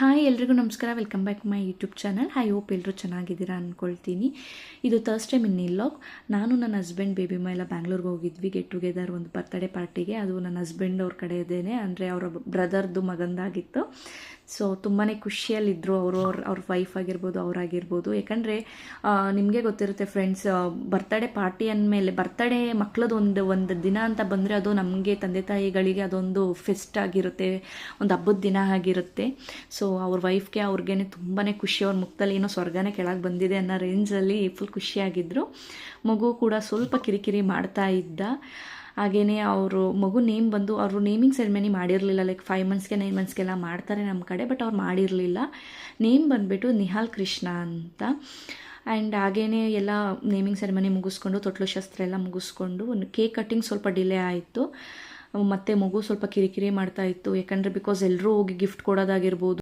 Hi ಎಲ್ರಿಗೂ ನಮಸ್ಕಾರ, welcome back my YouTube channel. Hope ಎಲ್ಲರೂ ಚೆನ್ನಾಗಿದ್ದೀರಾ ಅಂದ್ಕೊಳ್ತೀನಿ. ಇದು ಥರ್ಸ್ಡೇ ಮಿನಿ ವ್ಲಾಗ್. ನಾನು ನನ್ನ ಹಸ್ಬೆಂಡ್ ಬೇಬಿ ಎಲ್ಲ ಬ್ಯಾಂಗ್ಳೂರ್ಗೆ ಹೋಗಿದ್ವಿ ಗೆಟ್ ಟುಗೆದರ್ ಒಂದು ಬರ್ತಡೇ ಪಾರ್ಟಿಗೆ. ಅದು ನನ್ನ ಹಸ್ಬೆಂಡ್ ಅವ್ರ ಕಡೆ ಇದ್ದೇನೆ, ಅಂದರೆ ಅವರ ಬ್ರದರ್ದು ಮಗಂದಾಗಿತ್ತು. ಸೊ ತುಂಬಾ ಖುಷಿಯಲ್ಲಿದ್ದರು ಅವ್ರ ವೈಫ್ ಆಗಿರ್ಬೋದು, ಅವರಾಗಿರ್ಬೋದು. ಯಾಕಂದರೆ ನಿಮಗೆ ಗೊತ್ತಿರುತ್ತೆ ಫ್ರೆಂಡ್ಸ್, ಬರ್ತಡೇ ಪಾರ್ಟಿ ಅಂದಮೇಲೆ ಬರ್ತಡೇ ಮಕ್ಕಳದ್ದು ಒಂದು ದಿನ ಅಂತ ಬಂದರೆ ಅದು ನಮಗೆ ತಂದೆ ತಾಯಿಗಳಿಗೆ ಅದೊಂದು ಫೆಸ್ಟ್ ಆಗಿರುತ್ತೆ, ಒಂದು ಹಬ್ಬದ ದಿನ ಆಗಿರುತ್ತೆ. ಸೊ ಅವ್ರ ವೈಫ್ಗೆ ಅವ್ರಿಗೇನೆ ತುಂಬಾ ಖುಷಿ, ಅವ್ರ ಮುಖದಲ್ಲಿ ಏನೋ ಸ್ವರ್ಗನೇ ಕೆಳಗೆ ಬಂದಿದೆ ಅನ್ನೋ ರೇಂಜಲ್ಲಿ ಫುಲ್ ಖುಷಿಯಾಗಿದ್ದರು. ಮಗು ಕೂಡ ಸ್ವಲ್ಪ ಕಿರಿಕಿರಿ ಮಾಡ್ತಾ ಇದ್ದ. ಹಾಗೆಯೇ ಅವರು ಮಗು ನೇಮ್ ಬಂದು ಅವರು ನೇಮಿಂಗ್ ಸೆರೆಮನಿ ಮಾಡಿರಲಿಲ್ಲ. ಲೈಕ್ 5 ಮಂತ್ಸ್ಗೆ 9 ಮಂತ್ಸ್ಗೆಲ್ಲ ಮಾಡ್ತಾರೆ ನಮ್ಮ ಕಡೆ, ಬಟ್ ಅವ್ರು ಮಾಡಿರಲಿಲ್ಲ. ನೇಮ್ ಬಂದುಬಿಟ್ಟು ನಿಹಾಲ್ ಕೃಷ್ಣ ಅಂತ. ಆ್ಯಂಡ್ ಹಾಗೆಯೇ ಎಲ್ಲ ನೇಮಿಂಗ್ ಸೆರೆಮನಿ ಮುಗಿಸ್ಕೊಂಡು ತೊಟ್ಲು ಶಾಸ್ತ್ರ ಎಲ್ಲ ಮುಗಿಸ್ಕೊಂಡು ಕೇಕ್ ಕಟ್ಟಿಂಗ್ ಸ್ವಲ್ಪ ಡಿಲೇ ಆಯಿತು. ಮತ್ತು ಮಗು ಸ್ವಲ್ಪ ಕಿರಿಕಿರಿ ಮಾಡ್ತಾ ಇತ್ತು. ಯಾಕಂದರೆ ಬಿಕಾಸ್ ಎಲ್ಲರೂ ಹೋಗಿ ಗಿಫ್ಟ್ ಕೊಡೋದಾಗಿರ್ಬೋದು,